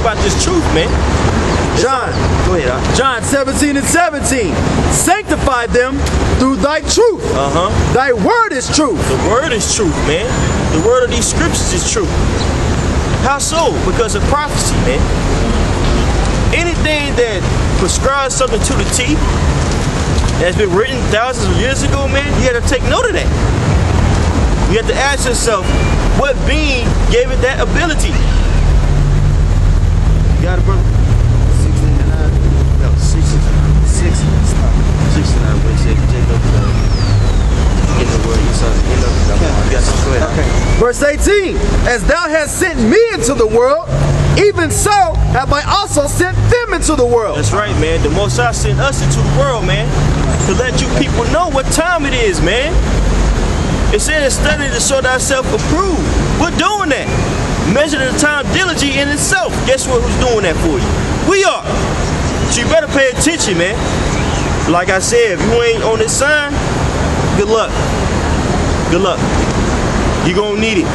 about this truth, man. John, Go ahead. John 17:17. Sanctify them through thy truth. Thy word is truth. The word is truth, man. The word of these scriptures is truth. How so? Because of prophecy, man. Anything that prescribes something to the T that's been written thousands of years ago, man, you have to take note of that. You have to ask yourself, what being gave it that ability? You got it, brother? 69. No, 69. 69. Wait, say, Jacob. In the word, you saw the end of it. You got to go ahead. Okay. Verse 18. As thou hast sent me into the world, even so have I also sent them into the world. That's right, man. The Most High sent us into the world, man, to let you people know what time it is, man. It said study to show thyself approved. We're doing that. Measure the time diligently in itself. Guess what? Who's doing that for you? We are. So you better pay attention, man. Like I said, if you ain't on this sign, good luck. Good luck. You're gonna need it,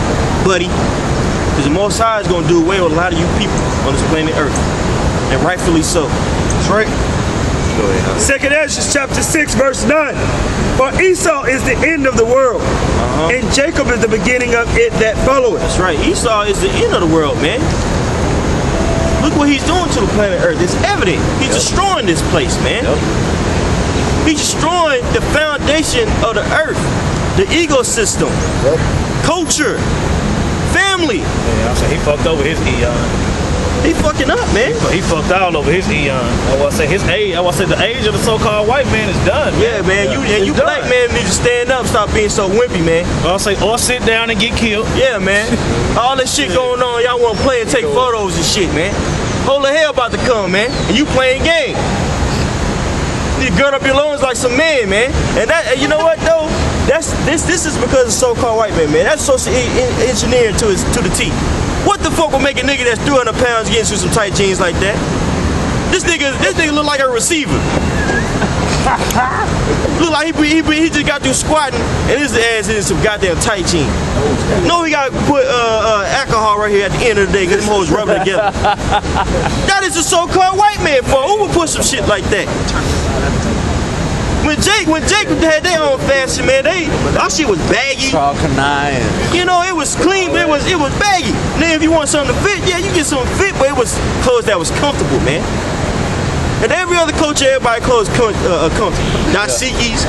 buddy. Because the Most High is gonna do away with a lot of you people on this planet Earth. And rightfully so. That's right. Go ahead. Second Ezra chapter 6 verse 9. For Esau is the end of the world, and Jacob is the beginning of it that followeth. That's right. Esau is the end of the world, man. Look what he's doing to the planet Earth. It's evident. He's destroying this place, man. He's destroying the foundation of the earth, the ecosystem, culture, family. Yeah, I'm saying he fucked over his eon. He fucking up, man. He fucked all over his eon. I want to say his age. I want to say the age of the so-called white man is done. Yeah, man. You It's black done. man need to stand up. Stop being so wimpy, man. I'll say or sit down and get killed. Yeah, man. All this shit going on. Y'all want to play and take photos and shit, man. Whole of hell about to come, man. And you playing game. You need to gird up your loins like some men, man. And that, you know what though? This is because of so-called white man, man. That's social engineering to the T. What the fuck will make a nigga that's 300 pounds get into some tight jeans like that? This nigga look like a receiver. Look like he just got through squatting and his ass in some goddamn tight jeans. No, he got to put alcohol right here at the end of the day because them hoes rubbing together. That is a so-called white man for. Who would put some shit like that? When Jake had their own fashion, man, our shit was baggy. You know, it was clean, but it was baggy. Then if you want something to fit, yeah, you get something fit, but it was clothes that was comfortable, man. And every other culture, everybody clothes comfortable. Dashikis,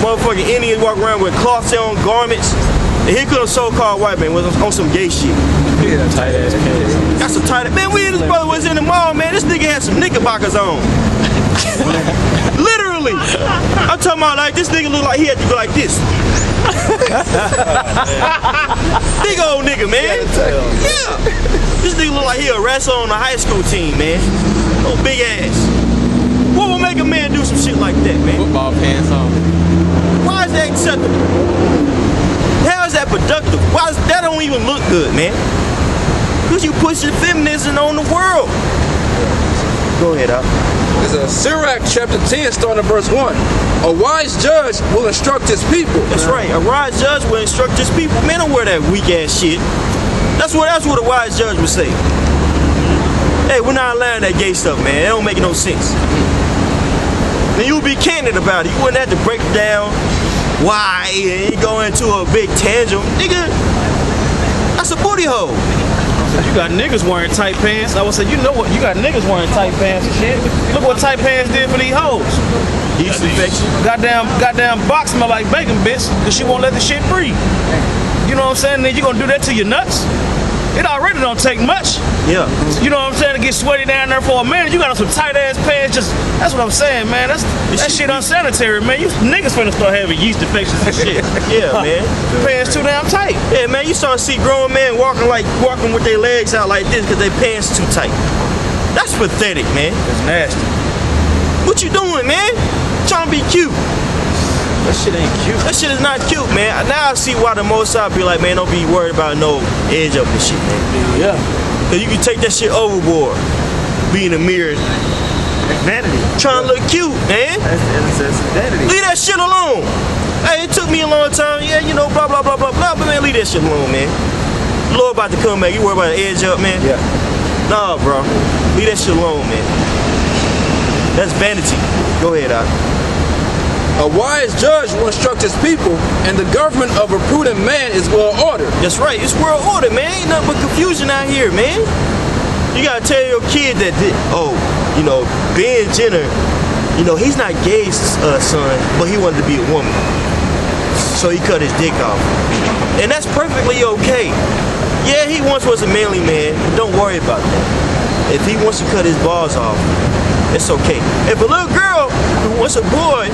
motherfucking Indians walk around with cloths on garments. And here comes a so-called white man was on some gay shit. Yeah, tight ass pants. That's a tight. Man, we and his brother was in the mall, man. This nigga had some knickerbockers on. Literally. I'm talking about like this nigga look like he had to go like this. Big old nigga, man. Yeah. This nigga look like he a wrestler on a high school team, man. Oh, big ass. What will make a man do some shit like that, man? Football pants on. Why is that acceptable? How is that productive? Why is that don't even look good, man? Because you pushing feminism on the world. Go ahead, Al. It's Sirach chapter 10 starting at verse 1. A wise judge will instruct his people. That's right. A wise judge will instruct his people. Man, don't wear that weak ass shit. That's what a wise judge would say. Hey, we're not allowing that gay stuff, man. It don't make no sense. Then you'll be candid about it. You wouldn't have to break down why and you go into a big tangent. Nigga, that's a booty hole. You got niggas wearing tight pants. I would say, you know what? You got niggas wearing tight pants and shit. Look what tight pants did for these hoes. Yeast infection. Goddamn box smell like bacon, bitch, because she won't let the shit breathe. You know what I'm saying? Then you gonna do that to your nuts? It already don't take much. Yeah. You know what I'm saying? To get sweaty down there for a minute, you got on some tight ass pants. That's what I'm saying, man. That shit unsanitary, man. You niggas finna start having yeast infections and shit. Yeah, man. Pants too damn tight. Yeah, man. You start to see grown men walking with their legs out like this because their pants too tight. That's pathetic, man. It's nasty. What you doing, man? Trying to be cute. That shit ain't cute. That shit is not cute, man. Now I see why the Most High be like, man, don't be worried about no edge up and shit, man. Yeah. Cause you can take that shit overboard. Be in the mirror. Vanity. Trying to look cute, man. That's vanity. Leave that shit alone. Hey, it took me a long time. Yeah, you know, blah, blah, blah, blah, blah. But man, leave that shit alone, man. The Lord about to come back. You worry about the edge up, man? Yeah. Nah, bro. Leave that shit alone, man. That's vanity. Go ahead, Doc. A wise judge will instruct his people, and the government of a prudent man is well ordered. That's right. It's world order, man. Ain't nothing but confusion out here, man. You gotta tell your kid that, Ben Jenner, he's not Gay's son, but he wanted to be a woman. So he cut his dick off. And that's perfectly okay. Yeah, he once was a manly man. Don't worry about that. If he wants to cut his balls off, it's okay. If a little girl who wants a boy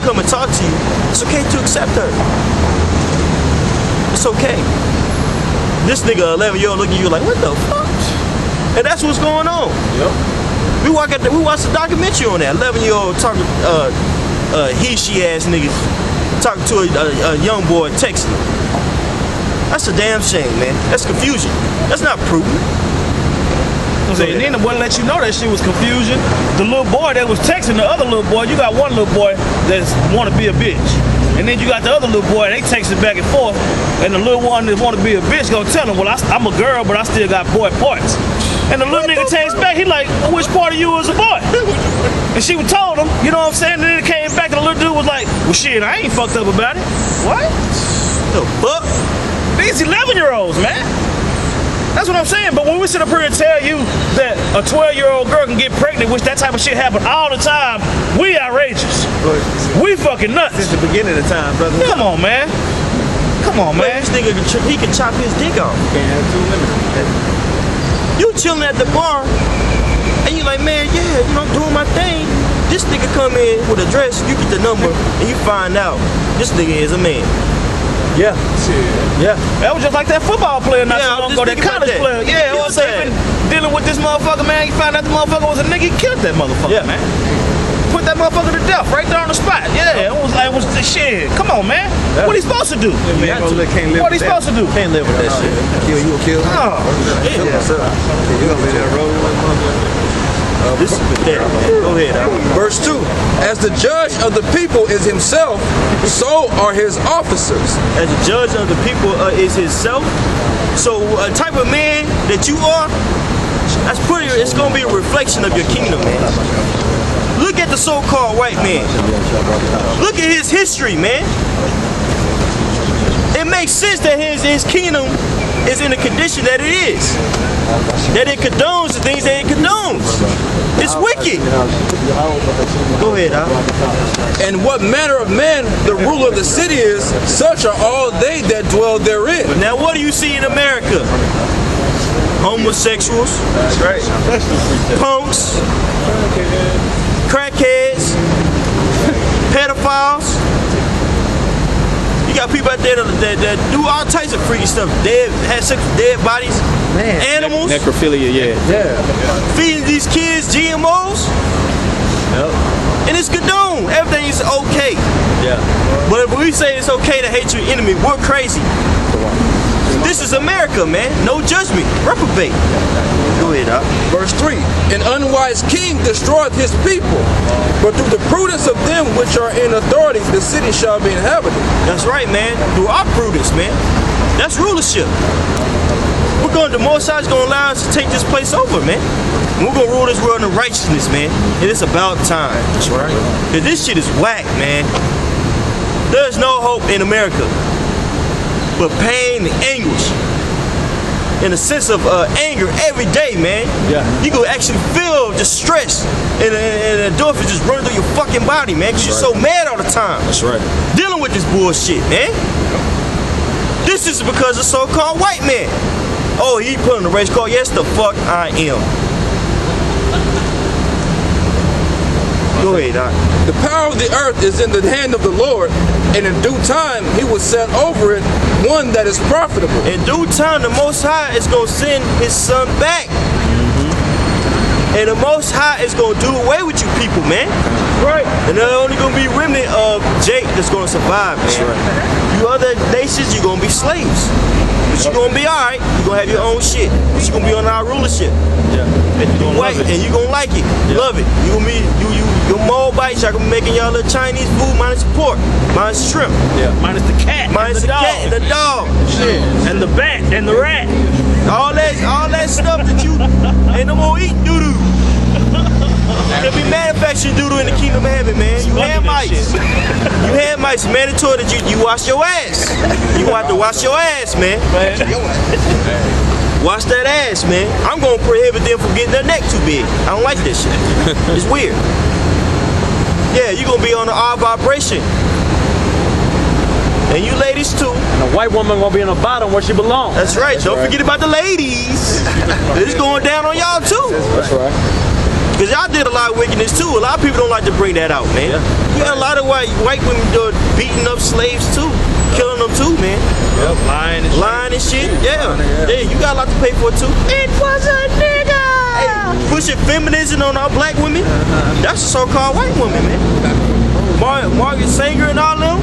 come and talk to you, it's okay to accept her. It's okay. This nigga 11-year-old looking at you like, what the fuck? And that's what's going on. Yep. We watched a documentary on that. 11-year-old talking, she ass niggas talking to a young boy texting. That's a damn shame, man. That's confusion. That's not prudent. And then the boy let you know that shit was confusion. The little boy that was texting the other little boy, you got one little boy that want to be a bitch. And then you got the other little boy, they texting back and forth. And the little one that want to be a bitch gonna tell him, well, I'm a girl, but I still got boy parts. And the little nigga texts back, he like, well, which part of you is a boy? And she told him, you know what I'm saying? And then it came back and the little dude was like, well, shit, I ain't fucked up about it. What? The fuck? These 11-year-olds, man. That's what I'm saying. But when we sit up here and tell you that a 12-year-old girl can get pregnant, which that type of shit happen all the time, we outrageous. We fucking nuts. Since the beginning of time, brother. Come on, man. Come on, man. This nigga, he can chop his dick off. Can't have two women. You chilling at the bar, and you like, man, yeah, I'm doing my thing. This nigga come in with a dress, you get the number, and you find out this nigga is a man. Yeah. Yeah. That was just like that football player not Yeah, so long just ago, that thinking about college that. player. Yeah, Yeah, what I'm saying? Dealing with this motherfucker, man. You find out the motherfucker was a nigga, he killed that motherfucker, Yeah. man. Put that motherfucker to death right there on the spot. Yeah, it was the shit. Come on, man. What he supposed to do? What he supposed to do? Can't live with that shit. Kill you, kill. Oh, Yeah. You gonna be there rolling with motherfucker. This is pathetic, man. Go ahead, Al. Verse 2. As the judge of the people is himself, so are his officers. As the judge of the people is himself. So a type of man that you are, it's gonna be a reflection of your kingdom, man. Look at the so-called white man. Look at his history, man. It makes sense that his kingdom is in the condition that it is. That it condones the things that it condones. It's wicked. Go ahead, Al. And what manner of man the ruler of the city is, such are all they that dwell therein. Now, what do you see in America? Homosexuals. That's right. Punks. Crackheads. Pedophiles. You got people out there that do all types of freaky stuff. Have sex with dead bodies. Man. Animals. Necrophilia, yeah. Yeah. Feeding these kids GMOs. Yep. And it's condoned. Everything is okay. Yeah. But if we say it's okay to hate your enemy, we're crazy. This is America, man. No judgment. Reprobate. Go ahead, Doc. Verse 3. An unwise king destroyeth his people, but through the prudence of them which are in authority, the city shall be inhabited. That's right, man. Through our prudence, man. That's rulership. The Most High is going to allow us to take this place over, man. And we're going to rule this world in righteousness, man. And it's about time. That's right. Because this shit is whack, man. There's no hope in America but pain and anguish. In a sense of anger every day, man. Yeah. You can actually feel the stress and the endorphins just running through your fucking body, man. Because you're so mad all the time. That's right. Dealing with this bullshit, man. This is because of so-called white man. Oh, he put on the race car. Yes, the fuck I am. Go ahead, Doc. The power of the earth is in the hand of the Lord, and in due time he will set over it one that is profitable. In due time, the Most High is going to send his son back. And the Most High is going to do away with you people, man. Right. And there's only going to be a remnant of Jake that's going to survive, man. That's right. You other nations, you're going to be slaves. But you're going to be all right. You're going to have your own shit. But you're going to be on our rulership. Yeah. And you're going to love it. And you're going to like it. Love it. You're going to be, your Moabites, y'all going to be making y'all little Chinese food minus pork, minus shrimp, Yeah. minus the cat, minus and the the dog, cat and the dog. and the bat, and the rat. All that stuff that you ain't no more eating doo-doo. They'll be manufacturing doo-doo in the kingdom of heaven, man. You have mice. You have mice. Mandatory that you wash your ass. You have to wash your ass, man. Wash that ass, man. I'm gonna prohibit them from getting their neck too big. I don't like this shit. It's weird. Yeah, you're gonna be on the R vibration. And you ladies too. And a white woman gonna be in the bottom where she belongs. That's right. Don't forget about the ladies. It's going down on y'all too. That's right. Because y'all did a lot of wickedness too. A lot of people don't like to bring that out, man. You got a lot of white women beating up slaves too. Killing them too, man. Yep, lying and shit. Yeah. Yeah, you got a lot to pay for it too. It was a nigga. Hey, pushing feminism on our black women. That's a so-called white woman, man. Margaret Sanger and all them.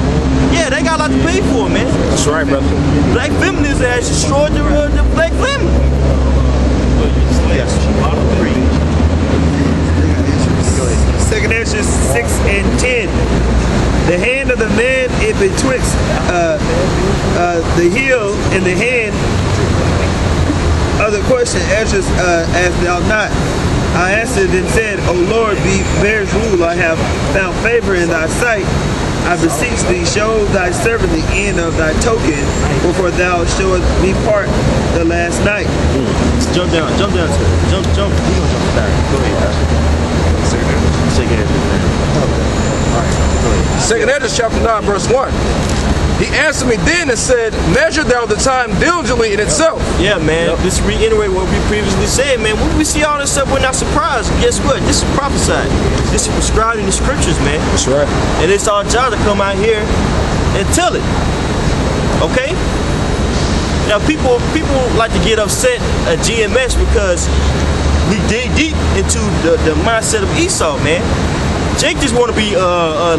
Yeah, they got a lot to pay for, man. That's right, brother. Black feminism has destroyed the black women. Yes. 2 Ezra 6 and 10. The hand of the man is betwixt the heel and the hand. Other question, Ezra asked thou not. I answered and said, O Lord, bears rule. I have found favor in thy sight. I beseech thee, show thy servant the end of thy token, before thou showest me part the last night. Jump down to it. Jump. You gonna jump back. Go ahead. Shake it. Second Ezra chapter 9, verse 1. He answered me then and said, measure thou the time diligently in itself. Yeah, man. Just reiterate what we previously said, man. When we see all this stuff, we're not surprised. Guess what? This is prophesied. This is prescribed in the scriptures, man. That's right. And it's our job to come out here and tell it. Okay? Now, people like to get upset at GMS because we dig deep into the mindset of Esau, man. Jake just want to be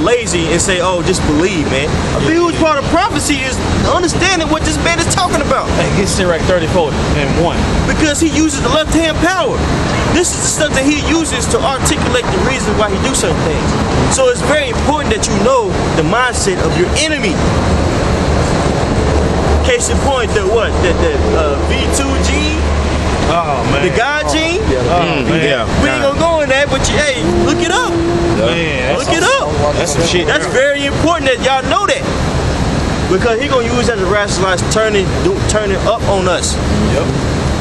lazy and say, oh, just believe, man. A huge part of prophecy is understanding what this man is talking about. Hey, get Sirach 34 and 1. Because he uses the left-hand power. This is the stuff that he uses to articulate the reason why he do certain things. So it's very important that you know the mindset of your enemy. Case in point, the V2 gene? Oh, man. The God gene? Man. We ain't gonna go in that, but hey, look it up. Man, Look it up. That's some shit. That's very important that y'all know that. Because he gonna use that to rationalize turning up on us. Yep.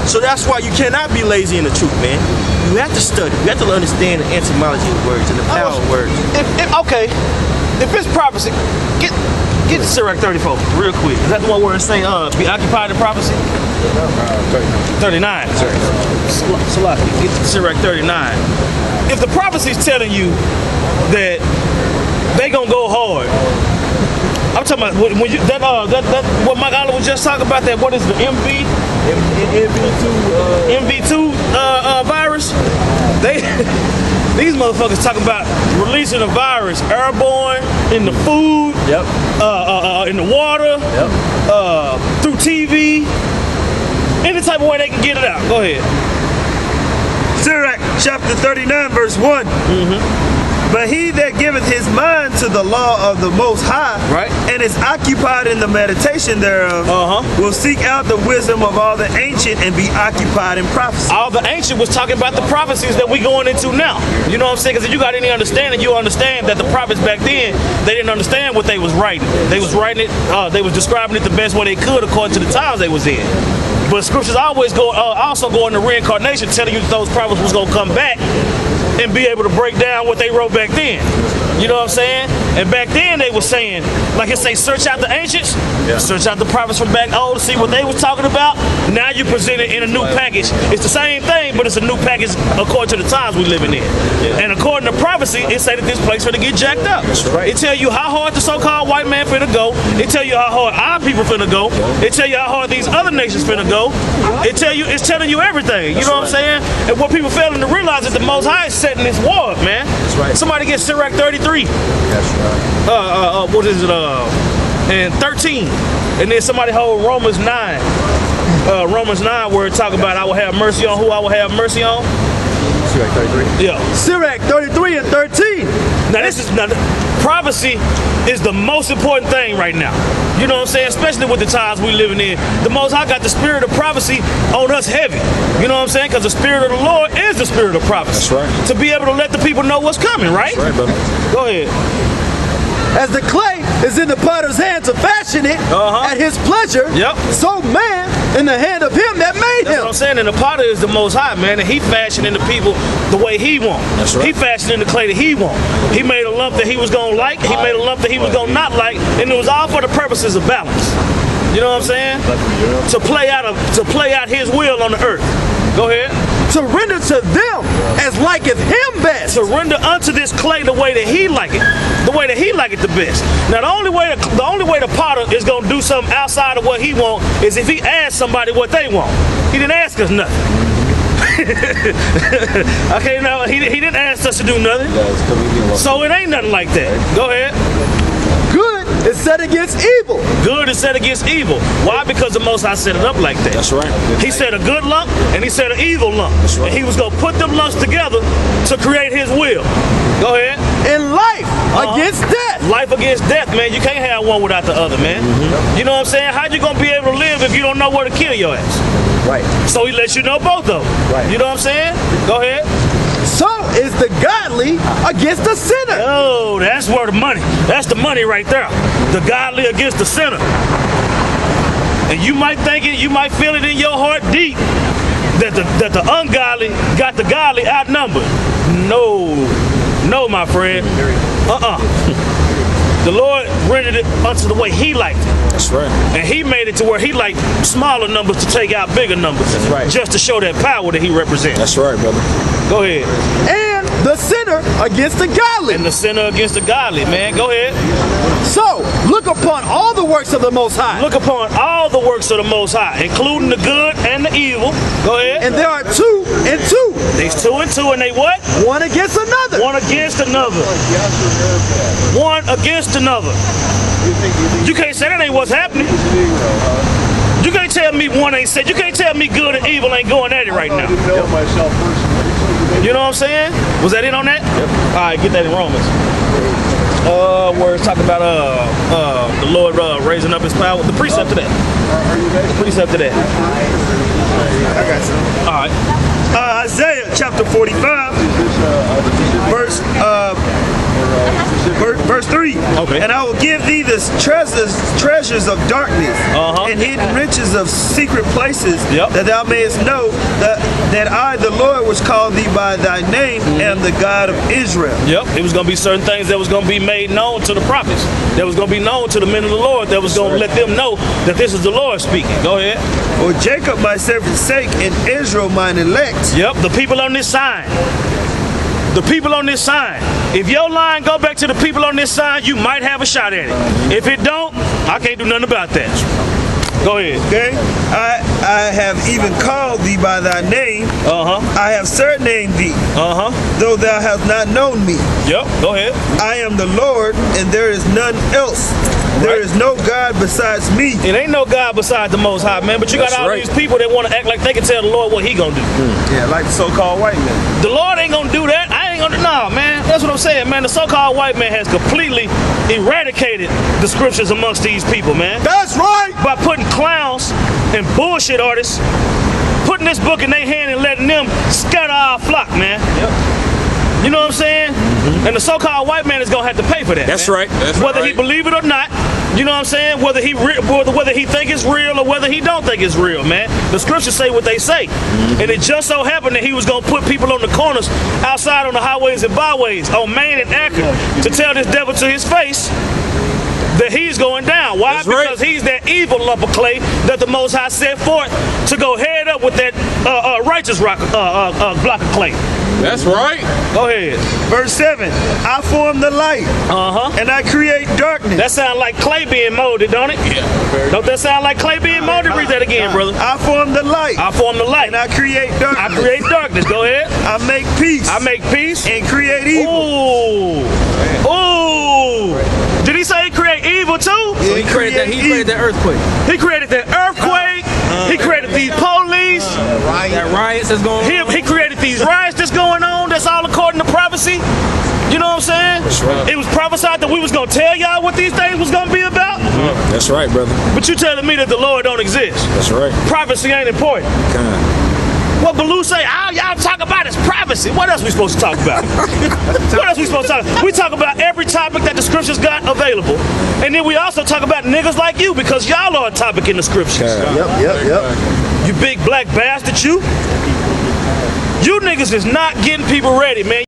So that's why you cannot be lazy in the truth, man. You have to study. You have to understand the etymology of words and the power of words. If it's prophecy, get Sirach 34 real quick. Is that the one where it's saying be occupied in prophecy? 39. Salaki, get Sirach 39. If the prophecy is telling you that they gonna go hard, I'm talking about when you that what Mike Oliver was just talking about, that what is the MV2 virus? These motherfuckers talking about releasing a virus airborne in the food, in the water, through TV, any type of way they can get it out. Go ahead. Sirach chapter 39, verse 1. But he that giveth his mind to the law of the Most High, Right. and is occupied in the meditation thereof, will seek out the wisdom of all the ancient and be occupied in prophecy. All the ancient was talking about the prophecies that we going into now. You know what I'm saying? Because if you got any understanding, you understand that the prophets back then, they didn't understand what they was writing. They was writing it, they was describing it the best way they could according to the times they was in. But scriptures always also go into reincarnation, telling you that those prophets was going to come back and be able to break down what they wrote back then. You know what I'm saying? And back then they were saying, like it say, search out the ancients, search out the prophets from back old to see what they was talking about. Now you present it in a new package. It's the same thing, but it's a new package according to the times we living in. And according to prophecy, it say that this place finna get jacked up. It tell you how hard the so-called white man finna go. It tell you how hard our people finna go. It tell you how hard these other nations finna go. It's telling you everything. You know what I'm saying? And what people failing to realize is the Most High is setting this war up, man. That's right. Somebody get Sirach 33. That's right. What is it? And 13. And then somebody hold Romans 9. Romans 9 where it talk about I will have mercy on who I will have mercy on. Sirach 33. Yeah. Sirach 33 and 13. Now prophecy is the most important thing right now. You know what I'm saying? Especially with the times we living in. The Most High got the spirit of prophecy on us heavy. You know what I'm saying? Because the spirit of the Lord is the spirit of prophecy. That's right. To be able to let the people know what's coming, right? That's right, brother. Go ahead. As the clay is in the potter's hand to fashion it at his pleasure, Yep. so man in the hand of him that made That's him. what I'm saying. And the potter is the Most High, man. And he fashioning the people the way he want. That's right. He fashioning the clay that he want. He made a lump that he was going to like. He made a lump that he was going to not like. And it was all for the purposes of balance. You know what I'm saying? To play out his will on the earth. Go ahead. To render to them as liketh him best. To render unto this clay the way that he like it. The way that he like it the best. Now the only way the potter is gonna do something outside of what he want is if he asks somebody what they want. He didn't ask us nothing. Okay, now he didn't ask us to do nothing. So it ain't nothing like that. Go ahead. Good is set against evil. Good is set against evil. Why? Because the Most High set it up like that. That's right. He said a good lump and he said an evil lump. That's right. And he was going to put them lumps together to create his will. Go ahead. In life against death. Life against death, man. You can't have one without the other, man. You know what I'm saying? How you going to be able to live if you don't know where to kill your ass? Right. So he lets you know both of them. Right. You know what I'm saying? Go ahead. So is the godly against the sinner. Oh, that's where the money. That's the money right there. The godly against the sinner. And you might think it, you might feel it in your heart deep that the ungodly got the godly outnumbered. No, my friend. The Lord rendered it unto the way he liked it. That's right. And he made it to where he liked smaller numbers to take out bigger numbers. That's right. Just to show that power that he represents. That's right, brother. Go ahead. And the sinner against the godly. And the sinner against the godly, man. Go ahead. So look upon all the works of the Most High. Look upon all the works of the Most High, including the good and the evil. Go ahead. And there are 2 and 2. These 2 and 2, and they what? One against another. One against another. One against another. You can't say that ain't what's happening. You can't tell me one ain't said. You can't tell me good and evil ain't going at it right now. You know what I'm saying? Was that it on that? Yep. All right, get that in Romans. Where it's talking about the Lord raising up his power. The precept to that. The precept to that. I got some. All right. Isaiah chapter 45, verse 3. Okay. And I will give thee the treasures of darkness and hidden riches of secret places, that thou mayest know that I, the Lord, which called thee by thy name, am the God of Israel. Yep. It was going to be certain things that was going to be made known to the prophets. That was going to be known to the men of the Lord. That was going to let them know that this is the Lord speaking. Go ahead. For Jacob my servant's sake, and Israel mine elect. Yep. The people on this sign. The people on this sign. If your line go back to the people on this sign, you might have a shot at it. If it don't, I can't do nothing about that. Go ahead. Okay? I have even called thee by thy name. I have surnamed thee. Though thou hast not known me. Yep. Go ahead. I am the Lord, and there is none else. There is no God besides me. It ain't no God besides the Most High, man. But you got all these people that want to act like they can tell the Lord what he gonna do. Yeah, like the so-called white man. The Lord ain't gonna do that. I ain't gonna do. Nah, man. That's what I'm saying, man. The so-called white man has completely eradicated the scriptures amongst these people, man. That's right. By putting clowns and bullshit artists, putting this book in their hand and letting them scatter our flock, man. You know what I'm saying? And the so-called white man is gonna have to pay for that. That's man. right. That's whether right. he believe it or not. You know what I'm saying? Whether he think it's real or whether he don't think it's real, man. The scriptures say what they say. And it just so happened that he was going to put people on the corners outside on the highways and byways on Main and Akron to tell this devil to his face that he's going down. Why? That's right. Because he's that evil lump of clay that the Most High set forth to go head up with that righteous block of clay. That's right. Go ahead. Verse 7. I form the light, and I create darkness. That sound like clay being molded, don't it? Yeah. Don't that sound like clay being molded? Read that again, brother. I form the light, I form the light. and I create darkness. I create darkness. Go ahead. I make peace. I make peace. And create evil. Ooh. Did he say he create evil too? Yeah, He created that earthquake. He created that earthquake. He created these police. That riots that's going on. He created these riots that's going on. That's all according to prophecy. You know what I'm saying? That's prophesied that we was gonna tell y'all what these things was gonna be about. That's right, brother. But you telling me that the Lord don't exist. That's right. Prophecy ain't important. What Baloo say, all y'all talk about is prophecy. What else we supposed to talk about? What else we supposed to talk about? We talk about every topic that the scriptures got available. And then we also talk about niggas like you because y'all are a topic in the scriptures. Yep. You big black bastard, you. You niggas is not getting people ready, man.